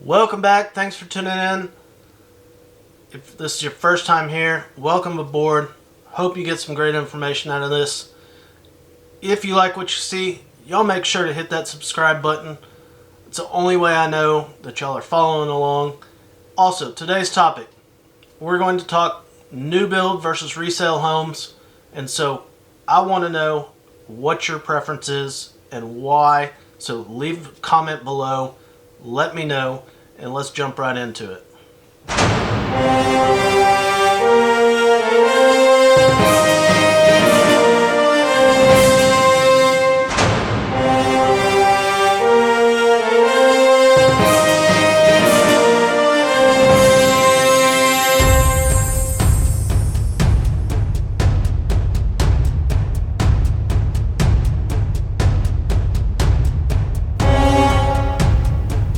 Welcome back. Thanks for tuning in. If this is your first time here, welcome aboard. Hope you get some great information out of this. If you like what you see, y'all make sure to hit that subscribe button. It's the only way I know that y'all are following along. Also, today's topic, we're going to talk new build versus resale homes. And so I want to know what your preference is and why. So leave a comment below. Let me know, and let's jump right into it.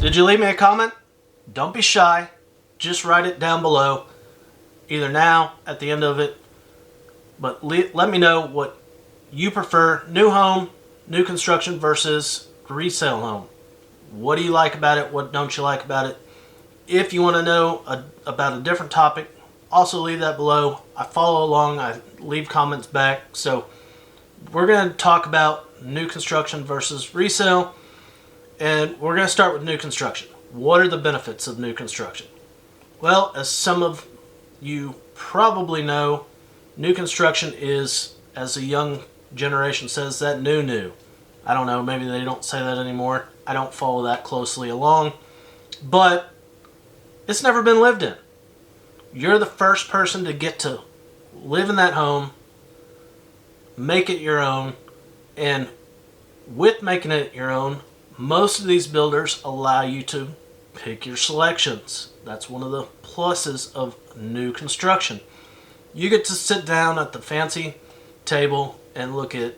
Did you leave me a comment? Don't be shy. Just write it down below, either now, at the end of it. But let me know what you prefer. New home, new construction versus resale home. What do you like about it? What don't you like about it? If you want to know about a different topic, also leave that below. I follow along. I leave comments back. So we're going to talk about new construction versus resale. And we're going to start with new construction. What are the benefits of new construction? Well, as some of you probably know, new construction is, as a young generation says, that new. I don't know, maybe they don't say that anymore. I don't follow that closely along. But it's never been lived in. You're the first person to get to live in that home, make it your own, and with making it your own, most of these builders allow you to pick your selections. That's one of the pluses of new construction. You get to sit down at the fancy table and look at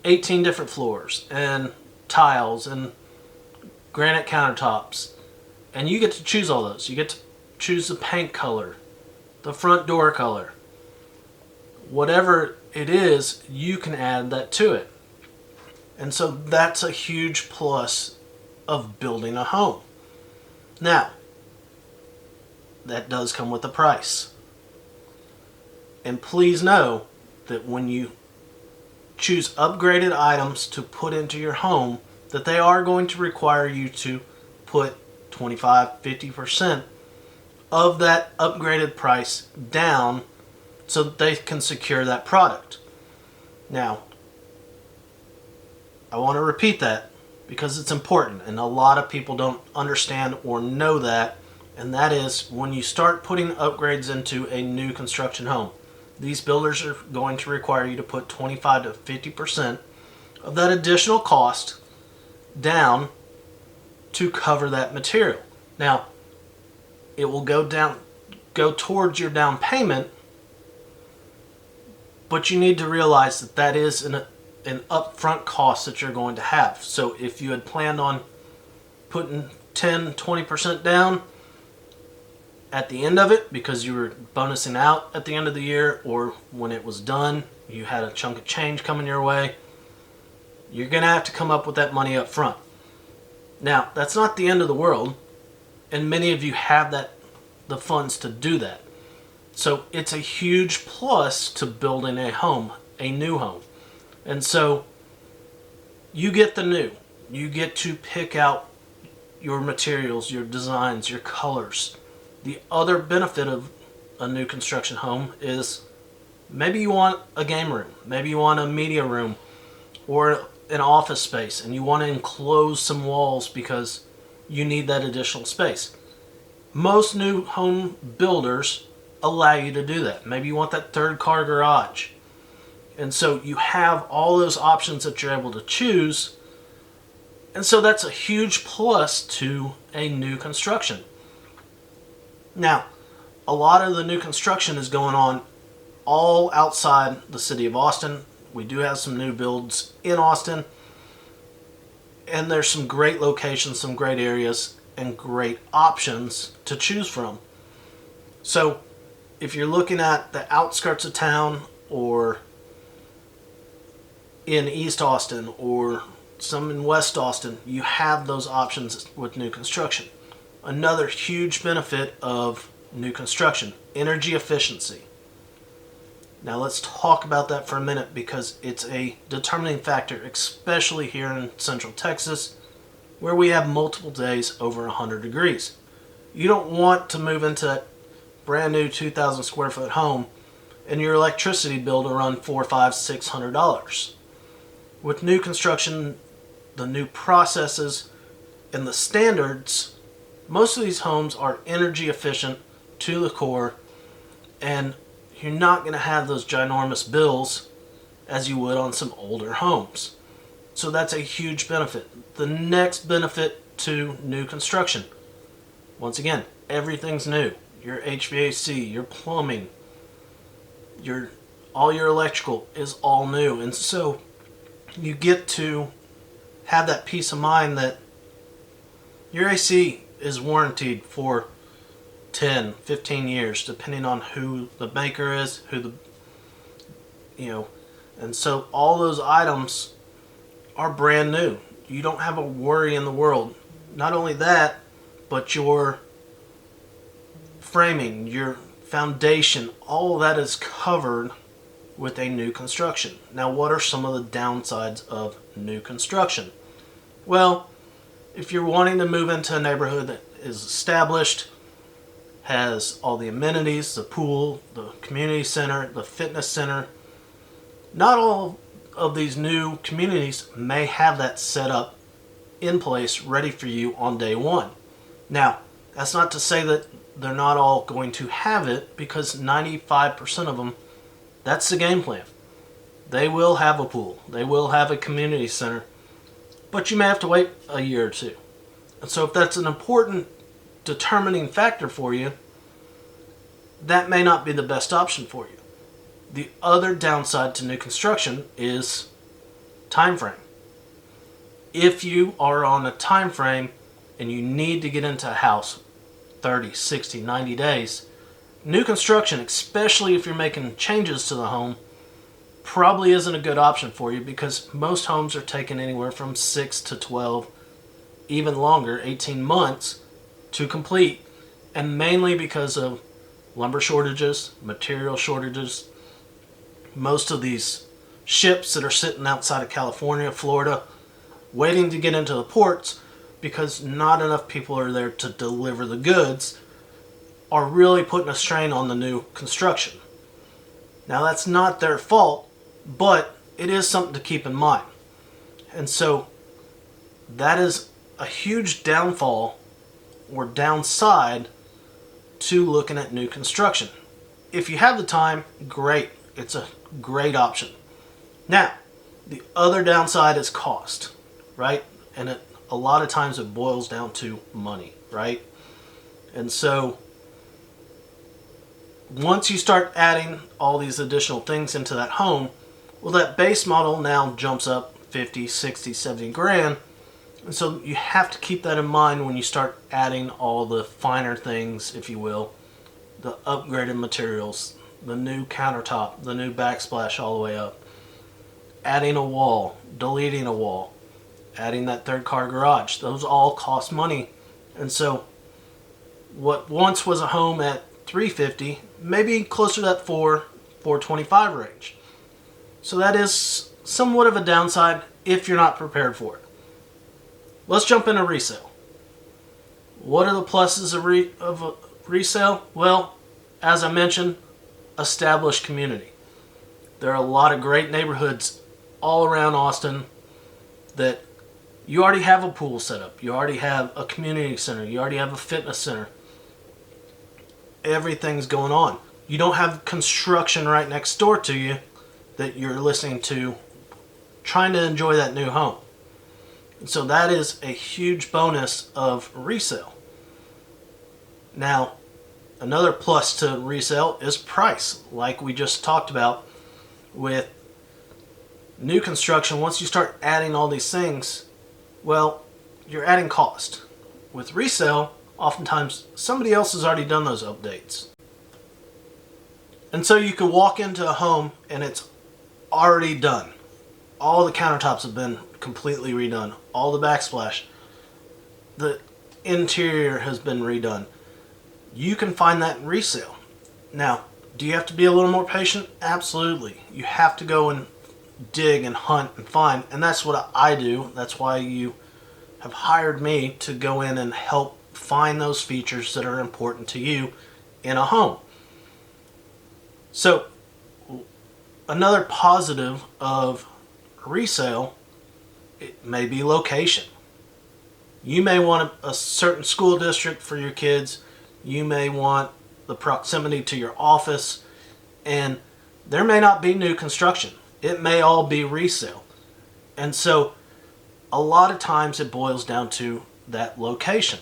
18 different floors and tiles and granite countertops, and you get to choose all those. You get to choose the paint color, the front door color. Whatever it is, you can add that to it. And so that's a huge plus of building a home. Now, that does come with a price. And please know that when you choose upgraded items to put into your home, that they are going to require you to put 25-50% of that upgraded price down so that they can secure that product. Now, I want to repeat that because it's important, and a lot of people don't understand or know that, and that is when you start putting upgrades into a new construction home, these builders are going to require you to put 25-50% of that additional cost down to cover that material. Now, it will go towards your down payment, but you need to realize that that is an upfront cost that you're going to have. So if you had planned on putting 10-20% down at the end of it because you were bonusing out at the end of the year, or when it was done you had a chunk of change coming your way, you're going to have to come up with that money up front. Now, that's not the end of the world, and many of you have the funds to do that. So it's a huge plus to building a home, a new home. And so you get the new. You get to pick out your materials, your designs, your colors. The other benefit of a new construction home is maybe you want a game room, maybe you want a media room or an office space, and you want to enclose some walls because you need that additional space. Most new home builders allow you to do that. Maybe you want that third car garage. And so you have all those options that you're able to choose. And so that's a huge plus to a new construction. Now, a lot of the new construction is going on all outside the city of Austin. We do have some new builds in Austin. And there's some great locations, some great areas, and great options to choose from. So if you're looking at the outskirts of town or in East Austin or some in West Austin, you have those options with new construction. Another huge benefit of new construction, energy efficiency. Now let's talk about that for a minute because it's a determining factor, especially here in Central Texas, where we have multiple days over 100 degrees. You don't want to move into that brand new 2,000 square foot home and your electricity bill to run $400, $500, $600. With new construction, the new processes and the standards, most of these homes are energy efficient to the core, and you're not going to have those ginormous bills as you would on some older homes. So that's a huge benefit. The next benefit to new construction, once again, everything's new. Your HVAC, your plumbing, all your electrical is all new. And so you get to have that peace of mind that your AC is warranted for 10, 15 years, depending on who the maker is, and so all those items are brand new. You don't have a worry in the world. Not only that, but your framing, your foundation, all of that is covered with a new construction. Now, what are some of the downsides of new construction? Well, if you're wanting to move into a neighborhood that is established, has all the amenities, the pool, the community center, the fitness center, not all of these new communities may have that set up in place ready for you on day one. Now, that's not to say that they're not all going to have it, because 95% of them, that's the game plan. They will have a pool. They will have a community center, but you may have to wait a year or two. And so if that's an important determining factor for you, that may not be the best option for you. The other downside to new construction is time frame. If you are on a time frame and you need to get into a house 30, 60, 90 days, new construction, especially if you're making changes to the home, probably isn't a good option for you, because most homes are taking anywhere from 6 to 12, even longer, 18 months to complete, and mainly because of lumber shortages, material shortages. Most of these ships that are sitting outside of California, Florida, waiting to get into the ports because not enough people are there to deliver the goods, are really putting a strain on the new construction. Now, that's not their fault, but it is something to keep in mind. And so that is a huge downfall or downside to looking at new construction. If you have the time, great. It's a great option. Now, the other downside is cost, right? And a lot of times it boils down to money, right? And so once you start adding all these additional things into that home, well, that base model now jumps up 50, 60, 70 grand. And so you have to keep that in mind when you start adding all the finer things, if you will, the upgraded materials, the new countertop, the new backsplash all the way up, adding a wall, deleting a wall, adding that third car garage. Those all cost money. And so what once was a home at $350, maybe closer to that $425 range. So that is somewhat of a downside if you're not prepared for it. Let's jump into resale. What are the pluses of a resale? Well, as I mentioned, established community. There are a lot of great neighborhoods all around Austin that you already have a pool set up. You already have a community center. You already have a fitness center. Everything's going on. You don't have construction right next door to you that you're listening to, trying to enjoy that new home. And so that is a huge bonus of resale. Now, another plus to resale is price. Like we just talked about with new construction, once you start adding all these things, well, you're adding cost. With resale, oftentimes somebody else has already done those updates. And so you can walk into a home and it's already done. All the countertops have been completely redone. All the backsplash. The interior has been redone. You can find that in resale. Now, do you have to be a little more patient? Absolutely. You have to go and dig and hunt and find, and that's what I do. That's why you have hired me to go in and help find those features that are important to you in a home. So, another positive of resale, it may be location. You may want a certain school district for your kids. You may want the proximity to your office, and there may not be new construction. It may all be resale. And so a lot of times it boils down to that location,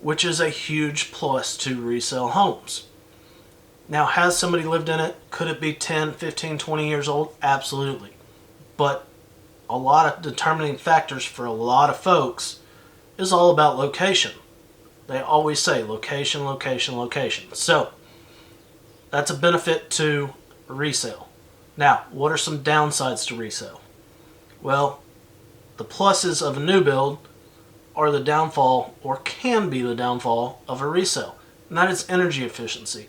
which is a huge plus to resale homes. Now, has somebody lived in it? Could it be 10, 15, 20 years old? Absolutely. But a lot of determining factors for a lot of folks is all about location. They always say location, location, location. So that's a benefit to resale. Now, what are some downsides to resale? Well, the pluses of a new build are the downfall, or can be the downfall, of a resale. And that is energy efficiency.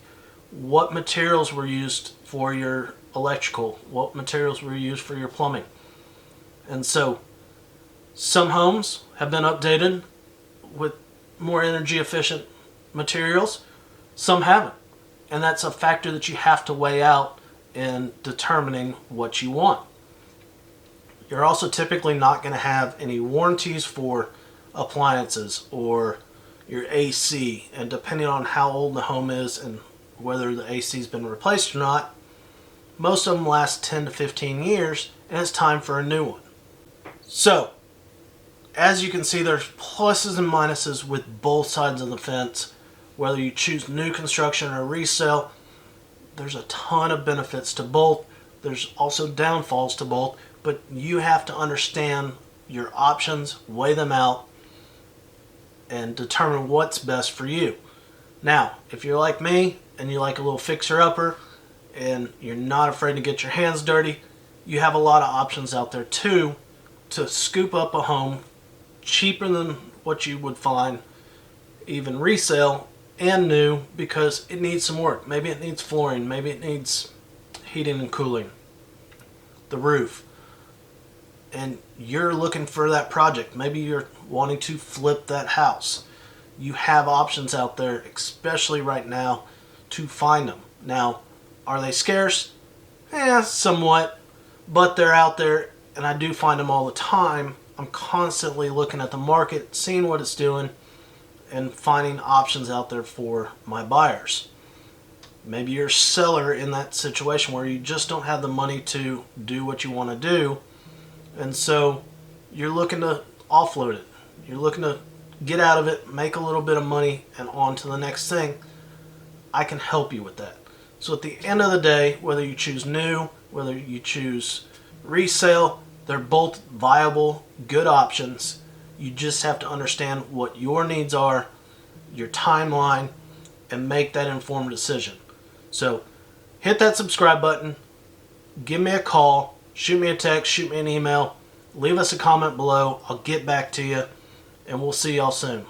What materials were used for your electrical? What materials were used for your plumbing? And so some homes have been updated with more energy efficient materials. Some haven't. And that's a factor that you have to weigh out in determining what you want. You're also typically not going to have any warranties for appliances or your AC, and depending on how old the home is and whether the AC has been replaced or not, most of them last 10 to 15 years, and it's time for a new one. So, as you can see, there's pluses and minuses with both sides of the fence. Whether you choose new construction or resale, there's a ton of benefits to both. There's also downfalls to both, but you have to understand your options, weigh them out, and determine what's best for you. Now, if you're like me and you like a little fixer-upper and you're not afraid to get your hands dirty, you have a lot of options out there too to scoop up a home cheaper than what you would find even resale and new, because it needs some work. Maybe it needs flooring, maybe it needs heating and cooling, the roof, and you're looking for that project. Maybe you're wanting to flip that house. You have options out there, especially right now, to find them. Now, are they scarce? Somewhat, but they're out there, and I do find them all the time. I'm constantly looking at the market, seeing what it's doing, and finding options out there for my buyers. Maybe you're a seller in that situation where you just don't have the money to do what you want to do, and so you're looking to offload it. You're looking to get out of it, make a little bit of money, and on to the next thing. I can help you with that. So at the end of the day, whether you choose new, whether you choose resale, they're both viable, good options. You just have to understand what your needs are, your timeline, and make that informed decision. So hit that subscribe button, give me a call, shoot me a text, shoot me an email, leave us a comment below. I'll get back to you, and we'll see y'all soon.